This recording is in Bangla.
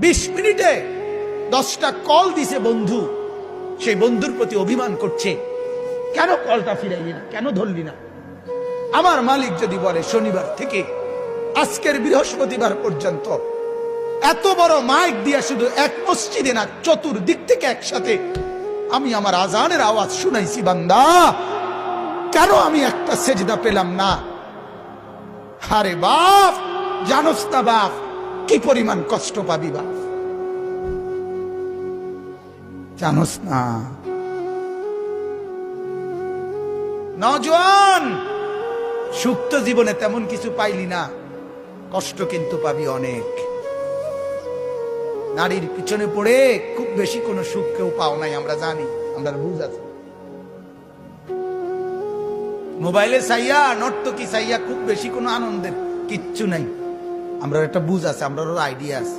20 মিনিটে 10টা কল দিছে বন্ধু, সেই বন্ধুর প্রতি অভিমান করছে, কেন কলটা ফিরাইলি না, কেন ধরলি না। আমার মালিক যদি বলে শনিবার থেকে আজকের বৃহস্পতিবার পর্যন্ত এত বড় মাইক দিয়া শুধু এক মসজিদে না, চতুর্দিক থেকে একসাথে আমি আমার আজানের আওয়াজ শুনাইছি, বান্দা কেন আমি একটা সেজদা পেলাম না। আরে বাপ, জানোস না বাপ কি পরিমাণ কষ্ট পাবি বাপ, জানোস না। নওজোয়ান, সুখ তো জীবনে তেমন কিছু পাইলি না, কষ্ট কিন্তু পাবি অনেক। নারীর পিছনে পড়ে খুব বেশি কোনো সুখ কেউ পাও নাই, আমরা জানি, আমরা বুঝ আছে। মোবাইলে চাইয়া, নর্তকী চাইয়া খুব বেশি কোনো আনন্দের কিচ্ছু নাই, আমরা একটা বুঝ আছে, আমরা আইডিয়া আছে।